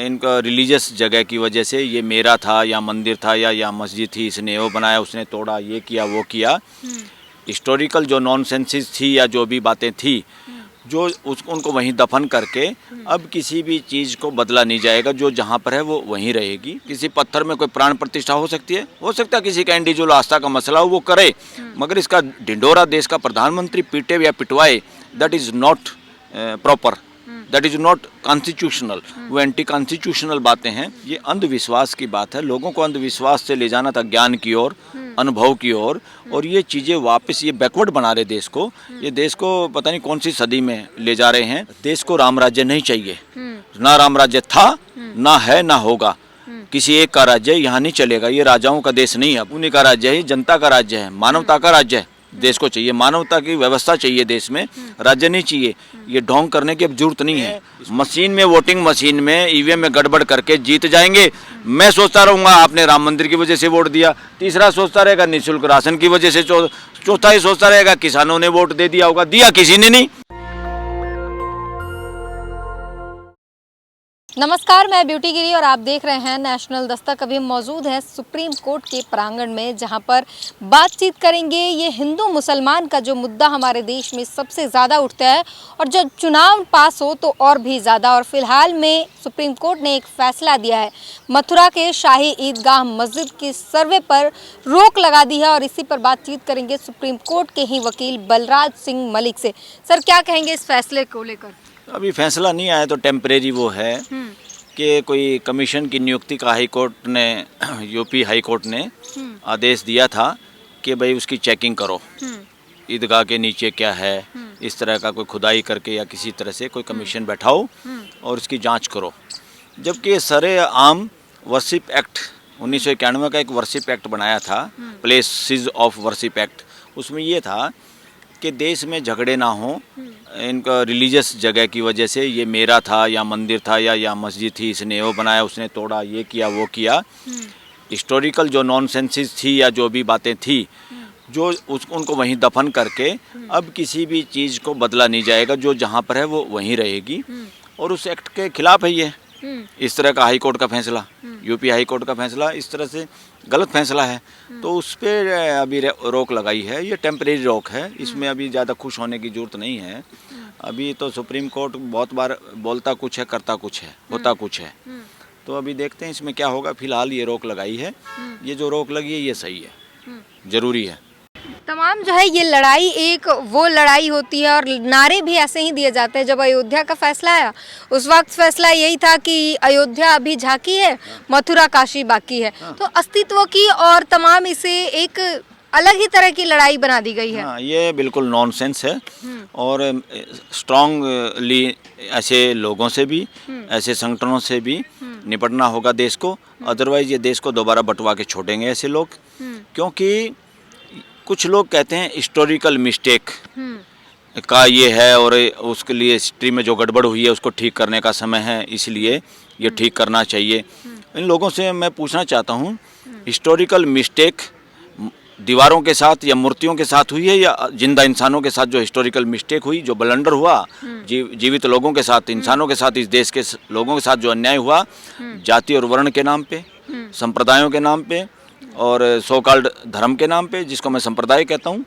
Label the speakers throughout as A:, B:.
A: इनका रिलीजियस जगह की वजह से ये मेरा था या मंदिर था या मस्जिद थी, इसने वो बनाया, उसने तोड़ा, ये किया वो किया। हिस्टोरिकल जो नॉनसेंसेस थी या जो भी बातें थी जो उनको वहीं दफन करके अब किसी भी चीज़ को बदला नहीं जाएगा। जो जहाँ पर है वो वहीं रहेगी। किसी पत्थर में कोई प्राण प्रतिष्ठा हो सकती है, हो सकता है किसी का इंडिविजुअल आस्था का मसला हो वो करे, मगर इसका ढिंडोरा देश का प्रधानमंत्री पीटे या पिटवाए, that is not proper, that is not constitutional. वो एंटी कॉन्स्टिट्यूशनल बातें हैं। ये अंधविश्वास की बात है। लोगों को अंधविश्वास से ले जाना था ज्ञान की ओर, अनुभव की ओर, और ये चीज़ें वापस ये बैकवर्ड बना रहे देश को। ये देश को पता नहीं कौन सी सदी में ले जा रहे हैं। देश को राम राज्य नहीं चाहिए, ना राम राज्य था, ना है, ना होगा। किसी एक का राज्य यहाँ नहीं चलेगा। ये राजाओं का देश नहीं है, उन्हीं का राज्य है, जनता का राज्य है, मानवता का राज्य है। देश को चाहिए मानवता की व्यवस्था चाहिए, देश में राज्य नहीं चाहिए। ये ढोंग करने की अब जरूरत नहीं है। मशीन में, वोटिंग मशीन में, ईवीएम में गड़बड़ करके जीत जाएंगे। मैं सोचता रहूँगा आपने राम मंदिर की वजह से वोट दिया, तीसरा सोचता रहेगा निःशुल्क राशन की वजह से, चौथा ही सोचता रहेगा किसानों ने वोट दे दिया होगा। दिया किसी ने नहीं।
B: नमस्कार, मैं ब्यूटी गिरी और आप देख रहे हैं नेशनल दस्तक। अभी हम मौजूद हैं सुप्रीम कोर्ट के प्रांगण में, जहां पर बातचीत करेंगे ये हिंदू मुसलमान का जो मुद्दा हमारे देश में सबसे ज़्यादा उठता है, और जब चुनाव पास हो तो और भी ज़्यादा। और फिलहाल में सुप्रीम कोर्ट ने एक फैसला दिया है, मथुरा के शाही ईदगाह मस्जिद की सर्वे पर रोक लगा दी है, और इसी पर बातचीत करेंगे सुप्रीम कोर्ट के ही वकील बलराज सिंह मलिक से। सर, क्या कहेंगे इस फैसले को लेकर?
A: अभी फैसला नहीं आया तो टेम्परेरी वो है कि कोई कमीशन की नियुक्ति का हाई कोर्ट ने, यूपी हाई कोर्ट ने आदेश दिया था कि भाई उसकी चेकिंग करो, ईदगाह के नीचे क्या है, इस तरह का कोई खुदाई करके या किसी तरह से कोई कमीशन बैठाओ और उसकी जांच करो। जबकि सरे आम वर्शिप एक्ट 1991 का एक वर्शिप एक्ट बनाया था, प्लेसेस ऑफ वर्शिप एक्ट। उसमें ये था कि देश में झगड़े ना हो, इनका रिलीजियस जगह की वजह से, ये मेरा था या मंदिर था या मस्जिद थी, इसने वो बनाया, उसने तोड़ा, ये किया वो किया। हिस्टोरिकल जो नॉनसेंसेस थी या जो भी बातें थी जो उनको वहीं दफन करके अब किसी भी चीज़ को बदला नहीं जाएगा। जो जहाँ पर है वो वहीं रहेगी, और उस एक्ट के खिलाफ है ये। इस तरह का हाई कोर्ट का फैसला, यूपी हाई कोर्ट का फैसला इस तरह से गलत फैसला है, तो उस पर अभी रोक लगाई है। ये टेम्परेरी रोक है, इसमें अभी ज़्यादा खुश होने की ज़रूरत नहीं है। अभी तो सुप्रीम कोर्ट बहुत बार बोलता कुछ है, करता कुछ है, होता कुछ है। तो अभी देखते हैं इसमें क्या होगा। फिलहाल ये रोक लगाई है, ये जो रोक लगी है ये सही है, ज़रूरी है।
B: तमाम जो है ये लड़ाई एक वो लड़ाई होती है, और नारे भी ऐसे ही दिए जाते हैं। जब अयोध्या का फैसला आया उस वक्त फैसला यही था कि अयोध्या अभी झांकी है, मथुरा काशी बाकी है। तो अस्तित्व की और तमाम इसे एक अलग ही तरह की लड़ाई बना दी गई है।
A: हाँ, ये बिल्कुल नॉनसेंस है, और स्ट्रांगली ऐसे लोगों से भी, ऐसे संगठनों से भी निपटना होगा देश को। अदरवाइज ये देश को दोबारा बंटवा के छोड़ेंगे ऐसे लोग। क्योंकि कुछ लोग कहते हैं हिस्टोरिकल मिस्टेक का ये है, और उसके लिए हिस्ट्री में जो गड़बड़ हुई है उसको ठीक करने का समय है, इसलिए ये ठीक करना चाहिए। इन लोगों से मैं पूछना चाहता हूँ, हिस्टोरिकल मिस्टेक दीवारों के साथ या मूर्तियों के साथ हुई है, या जिंदा इंसानों के साथ जो हिस्टोरिकल मिस्टेक हुई, जो ब्लंडर हुआ जीवित लोगों के साथ, इंसानों के साथ, इस देश के लोगों के साथ जो अन्याय हुआ जाति और वर्ण के नाम पे, संप्रदायों के नाम पे, और सो कॉल्ड धर्म के नाम पे, जिसको मैं संप्रदाय कहता हूँ,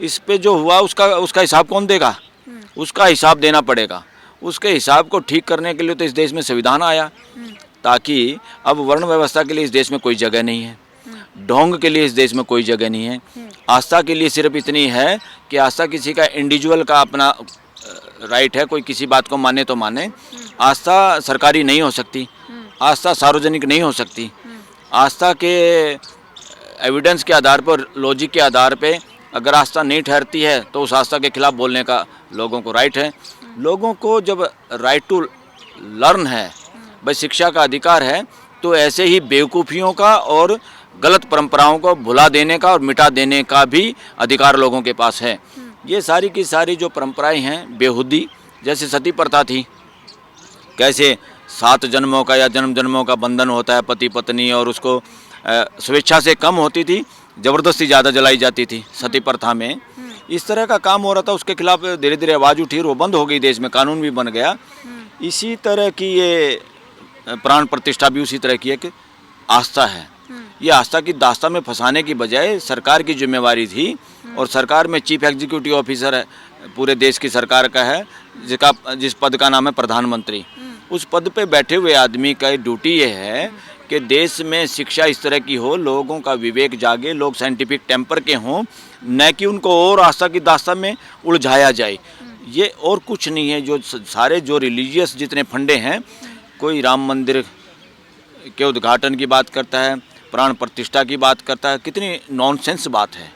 A: इस पे जो हुआ उसका हिसाब कौन देगा? उसका हिसाब देना पड़ेगा। उसके हिसाब को ठीक करने के लिए तो इस देश में संविधान आया, ताकि अब वर्ण व्यवस्था के लिए इस देश में कोई जगह नहीं है, ढोंग के लिए इस देश में कोई जगह नहीं है। आस्था के लिए सिर्फ इतनी है कि आस्था किसी का इंडिविजुअल का अपना राइट है, कोई किसी बात को माने तो माने। आस्था सरकारी नहीं हो सकती, आस्था सार्वजनिक नहीं हो सकती। आस्था के एविडेंस के आधार पर, लॉजिक के आधार पे अगर आस्था नहीं ठहरती है तो उस आस्था के खिलाफ बोलने का लोगों को राइट है। लोगों को जब राइट टू लर्न है, भाई शिक्षा का अधिकार है, तो ऐसे ही बेवकूफ़ियों का और गलत परंपराओं को भुला देने का और मिटा देने का भी अधिकार लोगों के पास है। ये सारी की सारी जो परंपराएं हैं बेहुदी, जैसे सती प्रथा थी, कैसे 7 जन्मों का या जन्म जन्मों का बंधन होता है पति पत्नी, और उसको स्वेच्छा से कम होती थी, ज़बरदस्ती ज़्यादा जलाई जाती थी सती प्रथा में। इस तरह का काम हो रहा था, उसके खिलाफ धीरे धीरे आवाज़ उठी और वो बंद हो गई, देश में कानून भी बन गया। इसी तरह की ये प्राण प्रतिष्ठा भी उसी तरह की एक आस्था है। ये आस्था की दास्ता में फंसाने की बजाय सरकार की जिम्मेवारी थी, और सरकार में चीफ एग्जीक्यूटिव ऑफिसर है, पूरे देश की सरकार का है, जिस पद का नाम है प्रधानमंत्री। उस पद पे बैठे हुए आदमी का ड्यूटी ये है कि देश में शिक्षा इस तरह की हो, लोगों का विवेक जागे, लोग साइंटिफिक टेम्पर के हों, न कि उनको और आस्था की दास्ता में उलझाया जाए। ये और कुछ नहीं है। जो सारे जो रिलीजियस जितने फंडे हैं, कोई राम मंदिर के उद्घाटन की बात करता है, प्राण प्रतिष्ठा की बात करता है, कितनी नॉनसेंस बात है।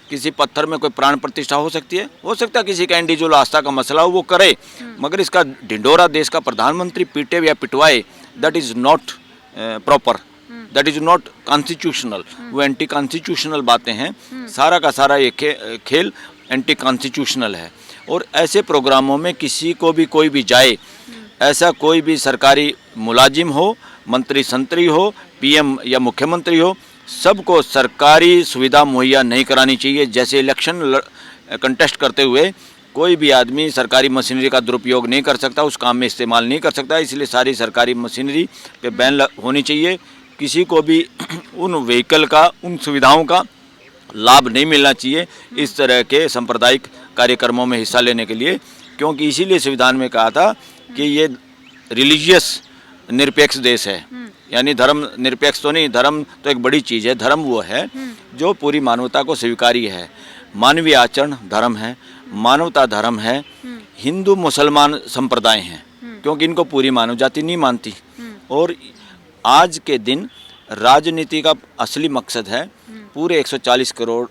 A: किसी पत्थर में कोई प्राण प्रतिष्ठा हो सकती है? हो सकता है किसी का इंडिविजुअल आस्था का मसला हो वो करे, मगर इसका ढिंडोरा देश का प्रधानमंत्री पीटे या पिटवाए, that is not proper, that is not constitutional. वो एंटी कॉन्स्टिट्यूशनल बातें हैं। सारा का सारा ये खेल एंटी कॉन्स्टिट्यूशनल है। और ऐसे प्रोग्रामों में किसी को भी कोई भी जाए, ऐसा कोई भी सरकारी मुलाजिम हो, मंत्री संतरी हो, पीएम या मुख्यमंत्री हो, सबको सरकारी सुविधा मुहैया नहीं करानी चाहिए। जैसे इलेक्शन कंटेस्ट करते हुए कोई भी आदमी सरकारी मशीनरी का दुरुपयोग नहीं कर सकता, उस काम में इस्तेमाल नहीं कर सकता, इसलिए सारी सरकारी मशीनरी पे बैन होनी चाहिए। किसी को भी उन व्हीकल का, उन सुविधाओं का लाभ नहीं मिलना चाहिए इस तरह के सांप्रदायिक कार्यक्रमों में हिस्सा लेने के लिए, क्योंकि इसीलिए संविधान में कहा था कि ये रिलीजियस निरपेक्ष देश है। यानी धर्म निरपेक्ष तो नहीं, धर्म तो एक बड़ी चीज़ है। धर्म वो है जो पूरी मानवता को स्वीकार्य है। मानवीय आचरण धर्म है, मानवता धर्म है। हिंदू मुसलमान संप्रदाय हैं, क्योंकि इनको पूरी मानव जाति नहीं मानती। और आज के दिन राजनीति का असली मकसद है पूरे 140 करोड़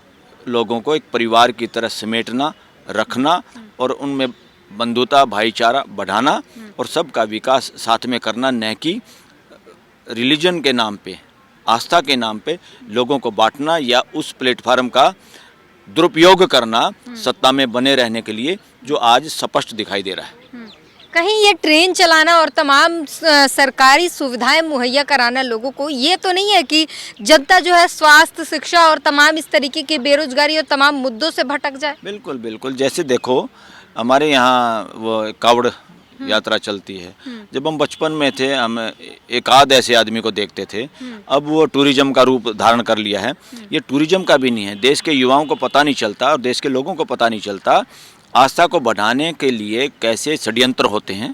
A: लोगों को एक परिवार की तरह समेटना, रखना, और उनमें बंधुता, भाईचारा बढ़ाना, और सबका विकास साथ में करना, न कि रिलीजन के नाम पे, आस्था के नाम पे लोगों को बांटना या उस प्लेटफार्म का दुरुपयोग करना सत्ता में बने रहने के लिए, जो आज स्पष्ट दिखाई दे रहा है।
B: कहीं ये ट्रेन चलाना और तमाम सरकारी सुविधाएं मुहैया कराना लोगों को, ये तो नहीं है कि जनता जो है स्वास्थ्य, शिक्षा और तमाम इस तरीके की बेरोजगारी और तमाम मुद्दों से भटक जाए? बिल्कुल
A: बिल्कुल। जैसे देखो, हमारे यहाँ वो कावड़ यात्रा चलती है। जब हम बचपन में थे, हम एक आध ऐसे आदमी को देखते थे। अब वो टूरिज्म का रूप धारण कर लिया है। ये टूरिज्म का भी नहीं है। देश के युवाओं को पता नहीं चलता, और देश के लोगों को पता नहीं चलता आस्था को बढ़ाने के लिए कैसे षड्यंत्र होते हैं,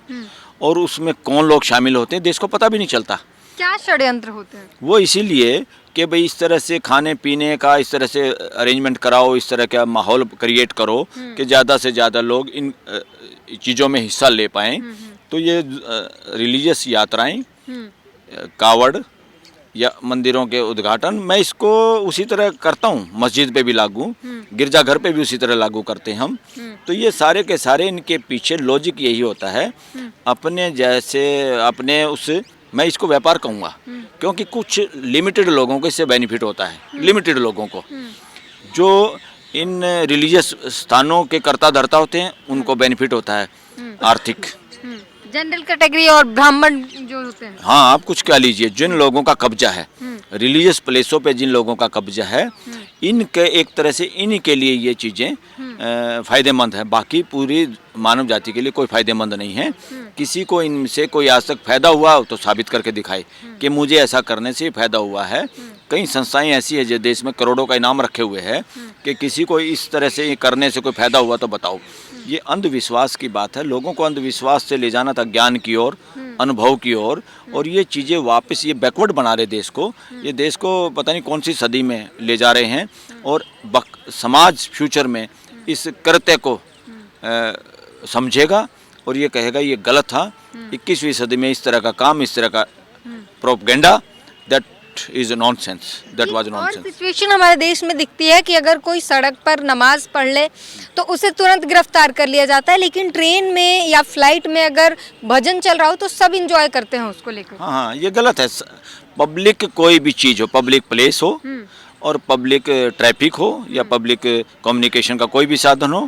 A: और उसमें कौन लोग शामिल होते हैं, देश को पता भी नहीं चलता।
B: क्या षड्यंत्र होते हैं? वो
A: इसीलिए कि भाई इस तरह से खाने पीने का इस तरह से अरेंजमेंट कराओ, इस तरह का माहौल क्रिएट करो कि ज़्यादा से ज़्यादा लोग इन चीज़ों में हिस्सा ले पाएँ। तो ये रिलीजियस यात्राएं, कावड़ या मंदिरों के उद्घाटन, मैं इसको उसी तरह करता हूँ। मस्जिद पे भी लागू, गिरजाघर पे भी उसी तरह लागू करते हैं हम। तो ये सारे के सारे, इनके पीछे लॉजिक यही होता है, अपने जैसे अपने उस, मैं इसको व्यापार कहूँगा, क्योंकि कुछ लिमिटेड लोगों को इससे बेनिफिट होता है। लिमिटेड लोगों को, जो इन रिलीजियस स्थानों के कर्ता धर्ता होते हैं, उनको बेनिफिट होता है आर्थिक।
B: जनरल कैटेगरी और ब्राह्मण जो होते हैं,
A: हाँ, आप कुछ कह लीजिए, जिन लोगों का कब्जा है रिलीजियस प्लेसों पे, जिन लोगों का कब्जा है, इनके एक तरह से इन्हीं के लिए ये चीज़ें फ़ायदेमंद है। बाकी पूरी मानव जाति के लिए कोई फ़ायदेमंद नहीं है। किसी को इनसे कोई आज तक फ़ायदा हुआ तो साबित करके दिखाए कि मुझे ऐसा करने से फ़ायदा हुआ है। कई संस्थाएं ऐसी है जो देश में करोड़ों का इनाम रखे हुए हैं कि किसी को इस तरह से करने से कोई फ़ायदा हुआ तो बताओ। ये अंधविश्वास की बात है। लोगों को अंधविश्वास से ले जाना था ज्ञान की ओर, अनुभव की ओर, और ये चीज़ें वापस ये बैकवर्ड बना रहे देश को। ये देश को पता नहीं कौन सी सदी में ले जा रहे हैं, और समाज फ्यूचर में इस कृत्य को समझेगा और ये कहेगा ये गलत था। 21वीं सदी में इस तरह का काम, इस तरह का propaganda, that is nonsense, that was nonsense.
B: Situation हमारे देश में दिखती है कि अगर कोई सड़क पर नमाज पढ़ ले तो उसे तुरंत गिरफ्तार कर लिया जाता है, लेकिन ट्रेन में या फ्लाइट में अगर भजन चल रहा हो तो सब इंजॉय करते हैं उसको लेकर।
A: हाँ, ये गलत है। पब्लिक कोई भी चीज़ हो, पब्लिक प्लेस हो और पब्लिक ट्रैफिक हो या पब्लिक कम्युनिकेशन का कोई भी साधन हो,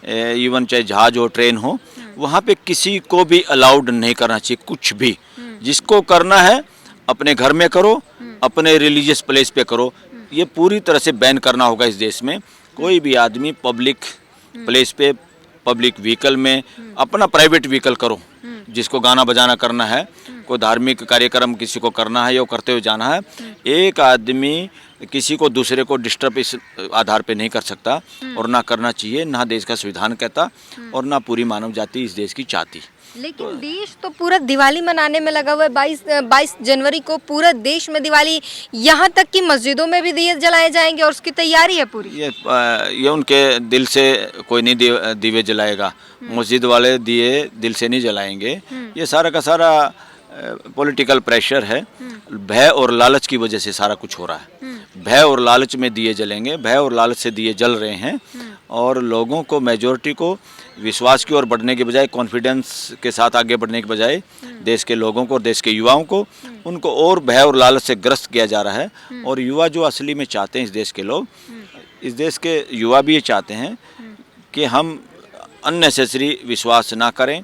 A: इवन चाहे जहाज हो, ट्रेन हो, वहाँ पे किसी को भी अलाउड नहीं करना चाहिए कुछ भी। जिसको करना है अपने घर में करो, अपने रिलीजियस प्लेस पे करो। ये पूरी तरह से बैन करना होगा इस देश में। कोई भी आदमी पब्लिक प्लेस पे पब्लिक व्हीकल में, अपना प्राइवेट व्हीकल करो, जिसको गाना बजाना करना है, कोई धार्मिक कार्यक्रम किसी को करना है या करते हुए जाना है, एक आदमी किसी को दूसरे को डिस्टर्ब इस आधार पे नहीं कर सकता और ना करना चाहिए, ना देश का संविधान कहता और ना पूरी मानव जाति इस देश की चाहती।
B: लेकिन देश तो पूरा दिवाली मनाने में लगा हुआ है। 22 जनवरी को पूरा देश में दिवाली, यहाँ तक कि मस्जिदों में भी दिए जलाए जाएंगे और उसकी तैयारी है पूरी।
A: ये उनके दिल से कोई नहीं दिए जलाएगा, मस्जिद वाले दिए दिल से नहीं जलाएंगे। ये सारा का सारा पॉलिटिकल प्रेशर है, भय और लालच की वजह से सारा कुछ हो रहा है। भय और लालच में दिए जलेंगे, भय और लालच से दिए जल रहे हैं और लोगों को, मेजॉरिटी को विश्वास की ओर बढ़ने के बजाय, कॉन्फिडेंस के साथ आगे बढ़ने के बजाय देश के लोगों को और देश के युवाओं को, उनको और भय और लालच से ग्रस्त किया जा रहा है। और युवा जो असली में चाहते हैं, इस देश के लोग, इस देश के युवा भी ये चाहते हैं कि हम अननेसेसरी विश्वास ना करें,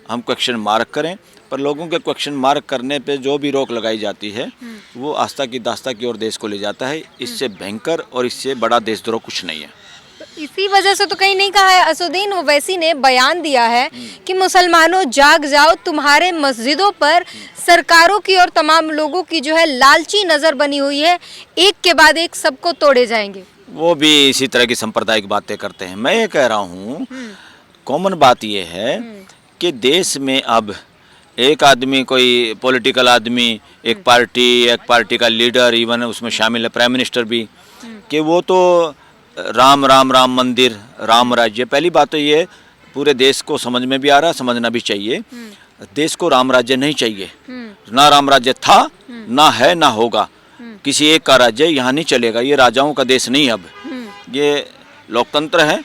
A: हम क्वेश्चन मार्क करें। पर लोगों के क्वेश्चन मार्क करने पे जो भी रोक लगाई जाती है वो आस्था की दास्ता की ओर देश को ले जाता है। इससे भयंकर और इससे बड़ा देशद्रोह कुछ नहीं है।
B: इसी वजह से तो कहीं नहीं कहा है, असदुद्दीन ओवैसी ने बयान दिया है कि मुसलमानों जाग जाओ, तुम्हारे मस्जिदों पर सरकारों की और तमाम लोगों की जो है लालची नज़र बनी हुई है, एक के बाद एक सबको तोड़े जाएंगे।
A: वो भी इसी तरह की सांप्रदायिक बातें करते हैं। मैं ये कह रहा हूँ, कॉमन बात ये है कि देश में अब एक आदमी, कोई पॉलिटिकल आदमी, एक पार्टी का लीडर, इवन उसमें शामिल है प्राइम मिनिस्टर भी, कि वो तो राम राम राम मंदिर, राम राज्य। पहली बात तो ये पूरे देश को समझ में भी आ रहा, समझना भी चाहिए, देश को राम राज्य नहीं चाहिए। ना राम राज्य था, ना है, ना होगा। किसी एक का राज्य यहाँ नहीं चलेगा। ये राजाओं का देश नहीं, अब ये लोकतंत्र है।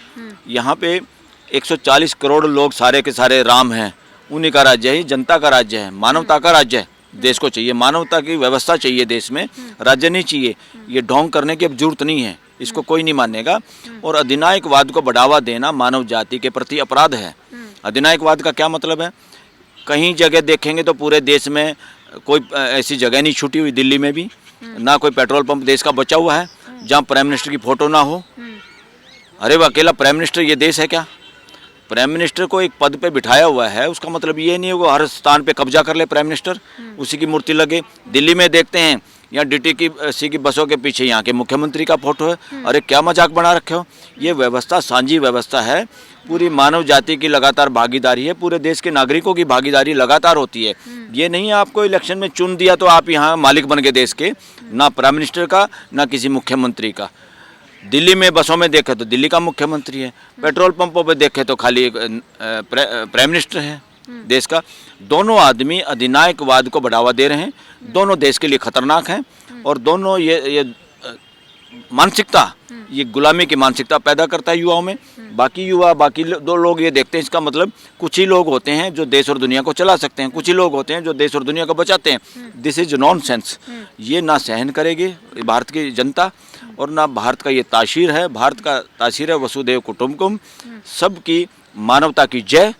A: यहाँ पे 140 करोड़ लोग सारे के सारे राम हैं, उन्हीं का राज्य है, जनता का राज्य है, मानवता का राज्य है। देश को चाहिए मानवता की व्यवस्था चाहिए, देश में राज्य नहीं चाहिए। ये ढोंग करने की अब जरूरत नहीं है, इसको कोई नहीं मानेगा। और अधिनायकवाद को बढ़ावा देना मानव जाति के प्रति अपराध है। अधिनायकवाद का क्या मतलब है? कहीं जगह देखेंगे तो पूरे देश में कोई ऐसी जगह नहीं छूटी हुई, दिल्ली में भी ना कोई पेट्रोल पंप देश का बचा हुआ है जहाँ प्राइम मिनिस्टर की फोटो ना हो। अरे वो अकेला प्राइम मिनिस्टर ये देश है क्या? प्राइम मिनिस्टर को एक पद पे बिठाया हुआ है, उसका मतलब ये नहीं है वो हर स्थान पे कब्जा कर ले प्राइम मिनिस्टर, उसी की मूर्ति लगे। दिल्ली में देखते हैं यहाँ DTC की बसों के पीछे यहाँ के मुख्यमंत्री का फोटो है। अरे क्या मजाक बना रखे हो? ये व्यवस्था सांझी व्यवस्था है, पूरी मानव जाति की लगातार भागीदारी है, पूरे देश के नागरिकों की भागीदारी लगातार होती है। ये नहीं है आपको इलेक्शन में चुन दिया तो आप यहाँ मालिक बन गए देश के, ना प्राइम मिनिस्टर का ना किसी मुख्यमंत्री का। दिल्ली में बसों में देखे तो दिल्ली का मुख्यमंत्री है, पेट्रोल पंपों पे देखे तो खाली प्राइम मिनिस्टर है देश का। दोनों आदमी अधिनायकवाद को बढ़ावा दे रहे हैं, दोनों देश के लिए खतरनाक हैं और दोनों ये मानसिकता, ये गुलामी की मानसिकता पैदा करता है युवाओं में। बाकी युवा, बाकी दो लोग ये देखते हैं, इसका मतलब कुछ ही लोग होते हैं जो देश और दुनिया को चला सकते हैं, कुछ ही लोग होते हैं जो देश और दुनिया को बचाते हैं। This is nonsense. ये ना सहन करेगी भारत की जनता और ना भारत का ये ताशीर है। भारत का ताशीर है वसुधैव कुटुंबकम, सबकी मानवता की जय।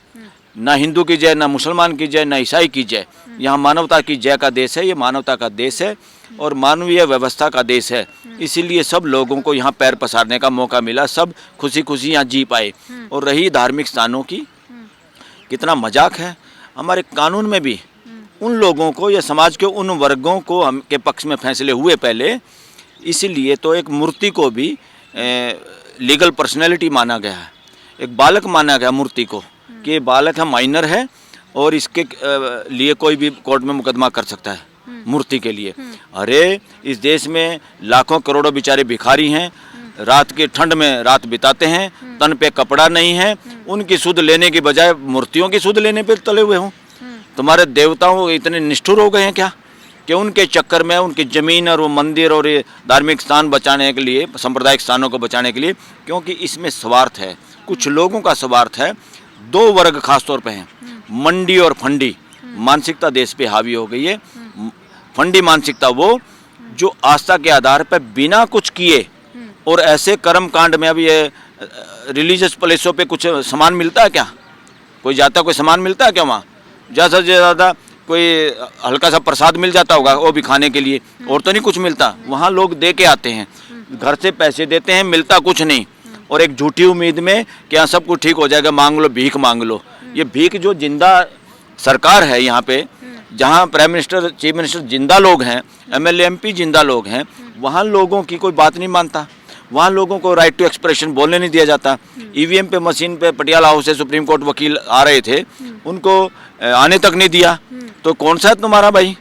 A: ना हिंदू की जय, ना मुसलमान की जय, ना ईसाई की जय। यहाँ मानवता की जय का देश है, ये मानवता का देश है और मानवीय व्यवस्था का देश है। इसीलिए सब लोगों को यहाँ पैर पसारने का मौका मिला, सब खुशी खुशी यहाँ जी पाए। और रही धार्मिक स्थानों की, कितना मजाक है। हमारे कानून में भी उन लोगों को या समाज के उन वर्गों को हम के पक्ष में फैसले हुए पहले, इसीलिए तो एक मूर्ति को भी लीगल पर्सनैलिटी माना गया है, एक बालक माना गया मूर्ति को कि ये बालक है, माइनर है और इसके लिए कोई भी कोर्ट में मुकदमा कर सकता है मूर्ति के लिए। अरे इस देश में लाखों करोड़ों बेचारे भिखारी हैं, रात की ठंड में रात बिताते हैं, तन पे कपड़ा नहीं है, उनकी सुध लेने की बजाय मूर्तियों की सुध लेने पे तले हुए हों। तुम्हारे देवताओं इतने निष्ठुर हो गए हैं क्या कि उनके चक्कर में उनकी ज़मीन और वो मंदिर और ये धार्मिक स्थान बचाने के लिए, सांप्रदायिक स्थानों को बचाने के लिए, क्योंकि इसमें स्वार्थ है, कुछ लोगों का स्वार्थ है। दो वर्ग खास तौर पे हैं, मंडी और फंडी मानसिकता देश पे हावी हो गई है। फंडी मानसिकता वो जो आस्था के आधार पर बिना कुछ किए और ऐसे कर्म कांड में, अब ये रिलीजियस प्लेसों पे कुछ सामान मिलता है क्या? कोई जाता कोई सामान मिलता है क्या? वहाँ ज़्यादा से ज़्यादा कोई हल्का सा प्रसाद मिल जाता होगा, वो भी खाने के लिए, और तो नहीं कुछ मिलता। वहाँ लोग दे के आते हैं, घर से पैसे देते हैं, मिलता कुछ नहीं। और एक झूठी उम्मीद में कि यहाँ सब कुछ ठीक हो जाएगा, मांग लो, भीख मांग लो। ये भीख जो जिंदा सरकार है यहाँ पे, जहाँ प्राइम मिनिस्टर, चीफ मिनिस्टर जिंदा लोग हैं, एमएलए एमपी जिंदा लोग हैं, वहाँ लोगों की कोई बात नहीं मानता। वहाँ लोगों को राइट टू एक्सप्रेशन बोलने नहीं दिया जाता। ईवीएम पे, मशीन पे पटियाला हाउस से सुप्रीम कोर्ट वकील आ रहे थे, उनको आने तक नहीं दिया। तो कौन सा है तुम्हारा भाई?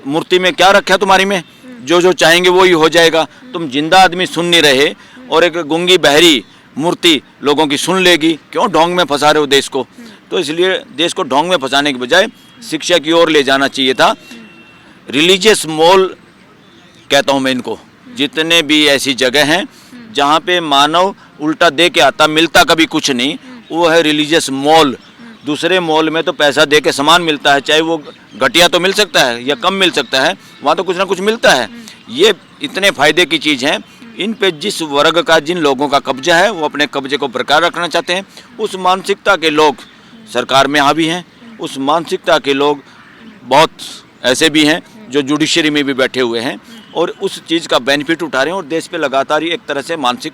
A: मूर्ति में क्या रखा है तुम्हारी में? जो जो चाहेंगे वो ही हो जाएगा। तुम जिंदा आदमी सुन नहीं रहे और एक गूंगी बहरी मूर्ति लोगों की सुन लेगी। क्यों ढोंग में फंसा रहे हो देश को? तो इसलिए देश को ढोंग में फंसाने के बजाय शिक्षा की ओर ले जाना चाहिए था। रिलीजियस मॉल कहता हूँ मैं इनको, जितने भी ऐसी जगह हैं जहाँ पे मानव उल्टा दे के आता, मिलता कभी कुछ नहीं, वो है रिलीजियस मॉल। दूसरे मॉल में तो पैसा दे के सामान मिलता है, चाहे वो घटिया तो मिल सकता है या कम मिल सकता है, वहाँ तो कुछ ना कुछ मिलता है। ये इतने फायदे की चीज़ हैं। इन पे जिस वर्ग का, जिन लोगों का कब्जा है, वो अपने कब्जे को बरकरार रखना चाहते हैं। उस मानसिकता के लोग सरकार में हावी हैं। उस मानसिकता के लोग बहुत ऐसे भी हैं जो जुडिशरी में भी बैठे हुए हैं और उस चीज़ का बेनिफिट उठा रहे हैं। और देश पे लगातार ही एक तरह से मानसिक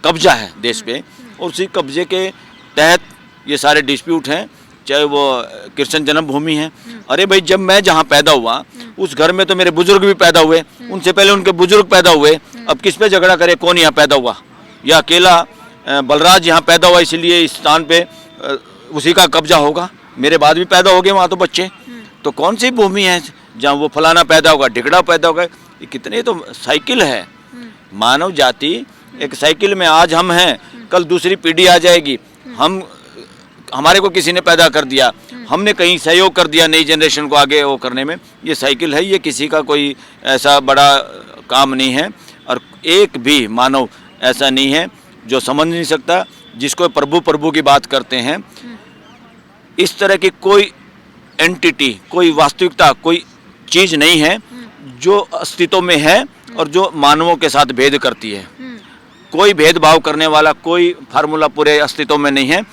A: कब्जा है देश पे, और उसी कब्जे के तहत ये सारे डिस्प्यूट हैं। चाहे वो कृष्ण जन्मभूमि है, अरे भाई जब मैं जहाँ पैदा हुआ उस घर में तो मेरे बुजुर्ग भी पैदा हुए, उनसे पहले उनके बुजुर्ग पैदा हुए। अब किस पे झगड़ा करे, कौन यहाँ पैदा हुआ? या अकेला बलराज यहाँ पैदा हुआ इसलिए इस स्थान पे उसी का कब्जा होगा? मेरे बाद भी पैदा हो गए वहाँ तो बच्चे। तो कौन सी भूमि है जहाँ वो फलाना पैदा होगा, ढिकड़ा पैदा होगा? ये कितने तो साइकिल है। मानव जाति एक साइकिल में, आज हम हैं, कल दूसरी पीढ़ी आ जाएगी। हमारे को किसी ने पैदा कर दिया, हमने कहीं सहयोग कर दिया नई जनरेशन को आगे वो करने में। ये साइकिल है, ये किसी का कोई ऐसा बड़ा काम नहीं है। और एक भी मानव ऐसा नहीं है जो समझ नहीं सकता, जिसको प्रभु प्रभु की बात करते हैं। इस तरह की कोई एंटिटी, कोई वास्तविकता, कोई चीज़ नहीं है जो अस्तित्व में है और जो मानवों के साथ भेद करती है। कोई भेदभाव करने वाला कोई फार्मूला पूरे अस्तित्व में नहीं है।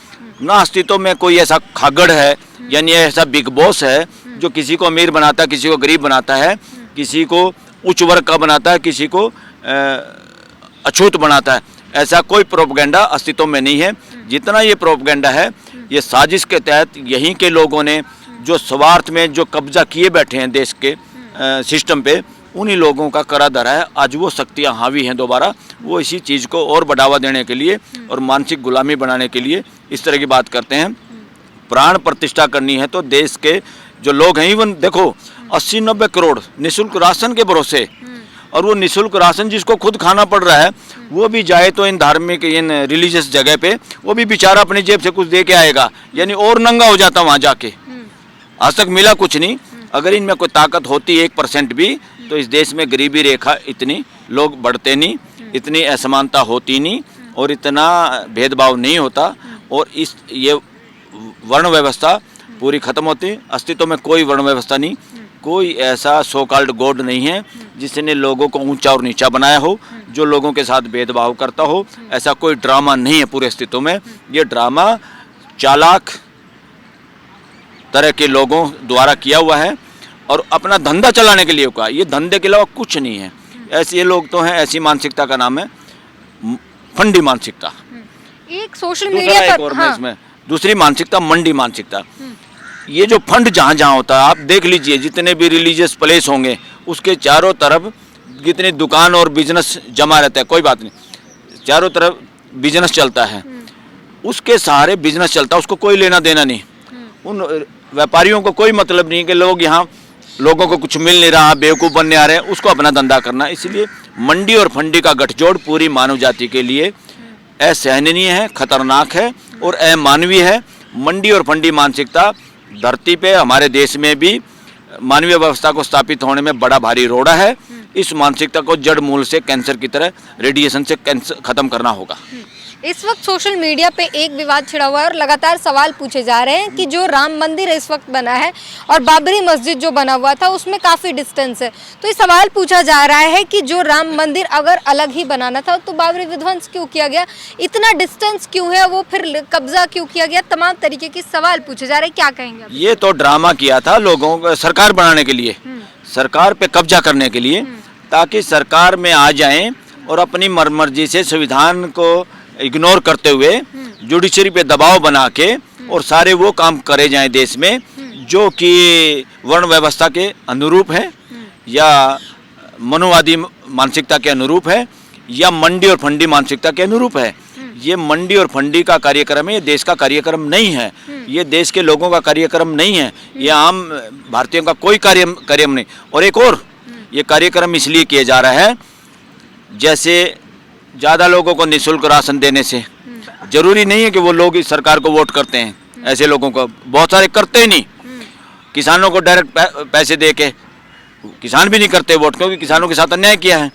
A: ना अस्तित्व में कोई ऐसा खागड़ है, यानी ऐसा बिग बॉस है जो किसी को अमीर बनाता है, किसी को गरीब बनाता है, किसी को उच्च वर्ग का बनाता है, किसी को अछूत बनाता है। ऐसा कोई प्रोपगेंडा अस्तित्व में नहीं है। जितना ये प्रोपगेंडा है, ये साजिश के तहत यहीं के लोगों ने जो स्वार्थ में जो कब्जा किए बैठे हैं देश के सिस्टम पे, उन्हीं लोगों का करा धरा है। आज वो शक्तियाँ हावी हैं दोबारा, वो इसी चीज़ को और बढ़ावा देने के लिए और मानसिक गुलामी बनाने के लिए इस तरह की बात करते हैं। प्राण प्रतिष्ठा करनी है तो देश के जो लोग हैं, इवन देखो 80-90 करोड़ निःशुल्क राशन के भरोसे, और वो निःशुल्क राशन जिसको खुद खाना पड़ रहा है, वो भी जाए तो इन धार्मिक, इन रिलीजियस जगह पे, वो भी बेचारा अपनी जेब से कुछ दे के आएगा, यानी और नंगा हो जाता वहाँ जाके। आज तक मिला कुछ नहीं। अगर इनमें कोई ताकत होती 1% भी, तो इस देश में गरीबी रेखा इतनी लोग बढ़ते नहीं, इतनी असमानता होती नहीं और इतना भेदभाव नहीं होता, और ये वर्ण व्यवस्था पूरी खत्म होती। अस्तित्व में कोई वर्ण व्यवस्था नहीं, कोई ऐसा सो कॉल्ड गॉड नहीं है जिसने लोगों को ऊंचा और नीचा बनाया हो, जो लोगों के साथ भेदभाव करता हो। ऐसा कोई ड्रामा नहीं है पूरे अस्तित्व में। ये ड्रामा चालाक तरह के लोगों द्वारा किया हुआ है और अपना धंधा चलाने के लिए हुआ। ये धंधे के अलावा कुछ नहीं है। ऐसे ये लोग तो हैं, ऐसी मानसिकता का नाम है फंडी मानसिकता।
B: एक सोशल मीडिया पर
A: इसमें दूसरी मानसिकता मंडी मानसिकता। ये जो फंड जहाँ जहाँ होता है, आप देख लीजिए जितने भी रिलीजियस प्लेस होंगे उसके चारों तरफ कितनी दुकान और बिजनेस जमा रहता है। कोई बात नहीं, चारों तरफ बिजनेस चलता है, उसके सहारे बिजनेस चलता है, उसको कोई लेना देना नहीं। उन व्यापारियों को कोई मतलब नहीं कि लोग यहाँ लोगों को कुछ मिल नहीं रहा, बेवकूफ़ बनने आ रहे हैं, उसको अपना धंधा करना। इसलिए मंडी और फंडी का गठजोड़ पूरी मानव जाति के लिए असहनीय है, खतरनाक है और अमानवीय है। मंडी और फंडी मानसिकता धरती पे हमारे देश में भी मानवीय व्यवस्था को स्थापित होने में बड़ा भारी रोड़ा है। इस मानसिकता को जड़ मूल से कैंसर की तरह रेडिएशन से खत्म करना होगा।
B: इस वक्त सोशल मीडिया पे एक विवाद छिड़ा हुआ है और लगातार सवाल पूछे जा रहे हैं कि जो राम मंदिर इस वक्त बना है और बाबरी मस्जिद जो बना हुआ था उसमें काफ़ी डिस्टेंस है। तो ये सवाल पूछा जा रहा है कि जो राम मंदिर अगर अलग ही बनाना था तो बाबरी विध्वंस क्यों किया गया, इतना डिस्टेंस क्यों है, वो फिर कब्जा क्यों किया गया, तमाम तरीके के सवाल पूछे जा रहे हैं। क्या कहेंगे?
A: ये तो ड्रामा किया था लोगों को सरकार बनाने के लिए, सरकार पे कब्जा करने के लिए, ताकि सरकार में आ जाएं और अपनी मर्जी से संविधान को इग्नोर करते हुए जुडिशरी पे दबाव बना के और सारे वो काम करे जाएं देश में जो कि वर्ण व्यवस्था के अनुरूप है या मनुवादी मानसिकता के अनुरूप है या मंडी और फंडी मानसिकता के अनुरूप है। ये मंडी और फंडी का कार्यक्रम है, ये देश का कार्यक्रम नहीं है, ये देश के लोगों का कार्यक्रम नहीं है, ये आम भारतीयों का कोई कार्यक्रम नहीं। और एक और ये कार्यक्रम इसलिए किया जा रहा है, जैसे ज़्यादा लोगों को निःशुल्क राशन देने से जरूरी नहीं है कि वो लोग इस सरकार को वोट करते हैं। ऐसे लोगों को बहुत सारे करते ही नहीं। किसानों को डायरेक्ट पैसे दे के किसान भी नहीं करते वोट, क्योंकि किसानों के साथ अन्याय किया है।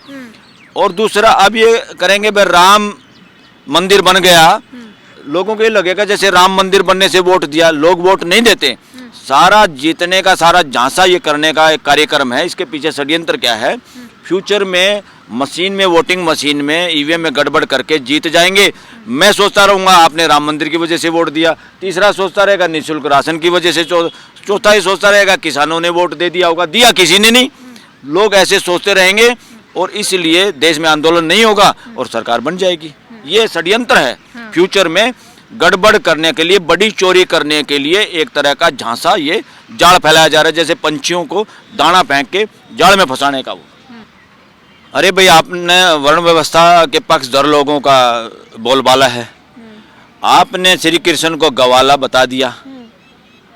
A: और दूसरा अब ये करेंगे, भाई राम मंदिर बन गया, लोगों को ये लगेगा जैसे राम मंदिर बनने से वोट दिया। लोग वोट नहीं देते। सारा जीतने का, सारा झांसा ये करने का एक कार्यक्रम है। इसके पीछे षड्यंत्र क्या है? फ्यूचर में मशीन में, वोटिंग मशीन में, ईवीएम में गड़बड़ करके जीत जाएंगे। मैं सोचता रहूँगा आपने राम मंदिर की वजह से वोट दिया, तीसरा सोचता रहेगा निःशुल्क राशन की वजह से, चौथा ही सोचता रहेगा किसानों ने वोट दे दिया होगा। दिया किसी ने नहीं। लोग ऐसे सोचते रहेंगे और इसलिए देश में आंदोलन नहीं होगा और सरकार बन जाएगी। ये षड्यंत्र है। फ्यूचर में गड़बड़ करने के लिए, बड़ी चोरी करने के लिए एक तरह का झांसा, ये जाल फैलाया जा रहा है, जैसे पंछियों को दाना फेंक के जाल में फंसाने का। वो अरे भाई, आपने वर्ण व्यवस्था के पक्षधर लोगों का बोलबाला है। आपने श्री कृष्ण को गवाला बता दिया।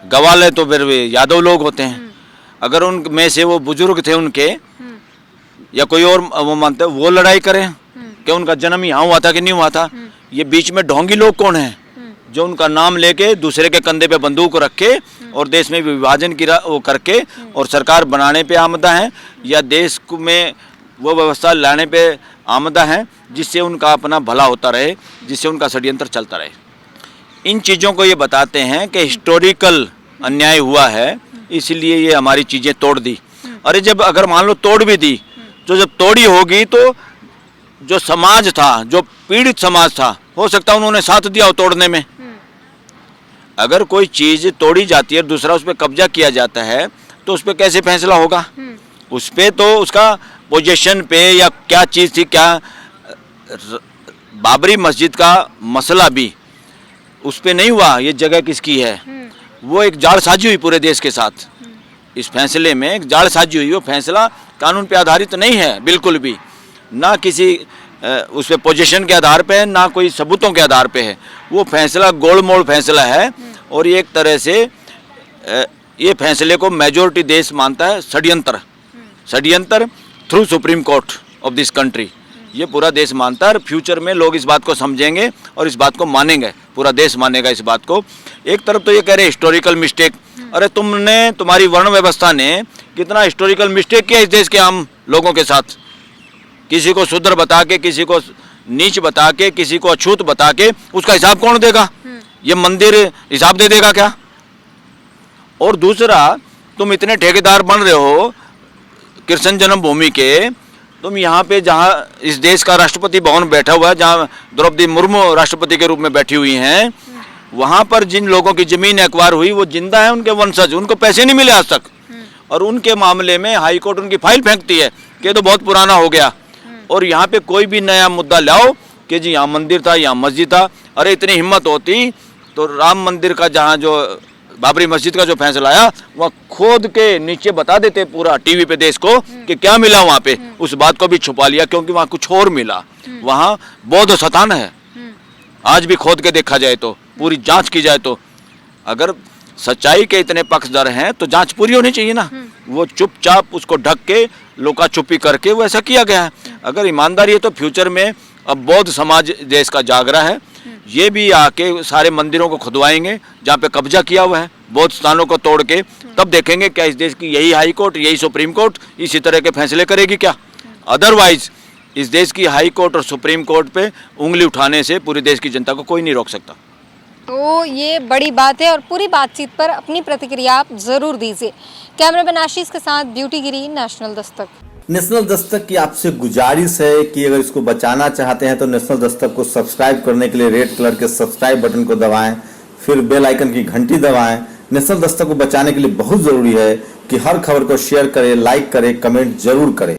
A: गवाले तो फिर वे यादव लोग होते हैं। अगर उन में से वो बुजुर्ग थे उनके या कोई और वो मानते, वो लड़ाई करें कि उनका जन्म यहाँ हुआ था कि नहीं हुआ था। ये बीच में ढोंगी लोग कौन हैं जो उनका नाम लेके दूसरे के कंधे पे बंदूक रखे और देश में विभाजन की वो करके और सरकार बनाने पे आमदा हैं, या देश में वो व्यवस्था लाने पे आमदा हैं जिससे उनका अपना भला होता रहे, जिससे उनका षड्यंत्र चलता रहे। इन चीज़ों को ये बताते हैं कि हिस्टोरिकल अन्याय हुआ है, इसलिए ये हमारी चीज़ें तोड़ दी। अरे जब अगर मान लो तोड़ भी दी, तो जब तोड़ी होगी तो जो समाज था, जो पीड़ित समाज था, हो सकता है उन्होंने साथ दिया हो तोड़ने में। अगर कोई चीज़ तोड़ी जाती है, दूसरा उस पर कब्जा किया जाता है, तो उस पर कैसे फैसला होगा? उस पर तो उसका पोजीशन पे या क्या चीज़ थी, क्या बाबरी मस्जिद का मसला भी उस पर नहीं हुआ, ये जगह किसकी है। वो एक जालसाजी हुई पूरे देश के साथ। इस फैसले में एक जालसाजी हुई। वो फैसला कानून पे आधारित नहीं है बिल्कुल भी, ना किसी उस पे पोजीशन के आधार पे है, ना कोई सबूतों के आधार पे है। वो फैसला गोलमोल फैसला है और ये एक तरह से ये फैसले को मेजॉरिटी देश मानता है षड्यंत्र through supreme court of this country. ये पूरा देश मानता है और फ्यूचर में लोग इस बात को समझेंगे और इस बात को मानेंगे, पूरा देश मानेगा इस बात को। एक तरफ तो ये कह रहे हिस्टोरिकल मिस्टेक। अरे तुम्हारी वर्ण व्यवस्था ने कितना हिस्टोरिकल मिस्टेक किया इस देश के आम लोगों के साथ। किसी को शूद्र बता के, किसी को नीच बता के, किसी को अछूत बता के, उसका हिसाब कौन देगा? ये मंदिर हिसाब दे देगा क्या? और दूसरा, तुम इतने ठेकेदार बन रहे हो कृष्ण जन्मभूमि के, तुम यहाँ पे जहाँ इस देश का राष्ट्रपति भवन बैठा हुआ है, जहाँ द्रौपदी मुर्मू राष्ट्रपति के रूप में बैठी हुई हैं, वहाँ पर जिन लोगों की जमीन एक्वायर हुई वो जिंदा है, उनके वंशज, उनको पैसे नहीं मिले आज तक। और उनके मामले में हाई कोर्ट उनकी फाइल फेंकती है कि तो बहुत पुराना हो गया। और यहाँ पे कोई भी नया मुद्दा लाओ कि जी यहाँ मंदिर था, यहाँ मस्जिद था। अरे इतनी हिम्मत होती तो राम मंदिर का, जहाँ जो बाबरी मस्जिद का जो फैसला आया, वह खोद के नीचे बता देते पूरा टीवी पे देश को कि क्या मिला वहाँ पे। उस बात को भी छुपा लिया क्योंकि वहाँ कुछ और मिला। वहाँ बौद्ध स्थान है, आज भी खोद के देखा जाए तो, पूरी जांच की जाए तो। अगर सच्चाई के इतने पक्षधर हैं तो जांच पूरी होनी चाहिए ना। वो चुपचाप उसको ढक के, लोका चुप्पी करके वो ऐसा किया गया है। अगर ईमानदारी है तो फ्यूचर में अब बौद्ध समाज देश का जाग रहा है, ये भी आके सारे मंदिरों को खुदवाएंगे जहाँ पे कब्जा किया हुआ है, बौद्ध स्थानों को तोड़ के। तब देखेंगे क्या इस देश की यही हाई कोर्ट, यही सुप्रीम कोर्ट इसी तरह के फैसले करेगी क्या? अदरवाइज इस देश की हाई कोर्ट और सुप्रीम कोर्ट पे उंगली उठाने से पूरे देश की जनता को कोई नहीं रोक सकता।
B: तो ये बड़ी बात है और पूरी बातचीत पर अपनी प्रतिक्रिया आप जरूर दीजिए। कैमरामैन आशीष के साथ ब्यूटी गिरी, नेशनल दस्तक।
C: नेशनल दस्तक की आपसे गुजारिश है कि अगर इसको बचाना चाहते हैं तो नेशनल दस्तक को सब्सक्राइब करने के लिए रेड कलर के सब्सक्राइब बटन को दबाएं, फिर बेल आइकन की घंटी दबाएं। नेशनल दस्तक को बचाने के लिए बहुत जरूरी है कि हर खबर को शेयर करें, लाइक करें, कमेंट जरूर करें।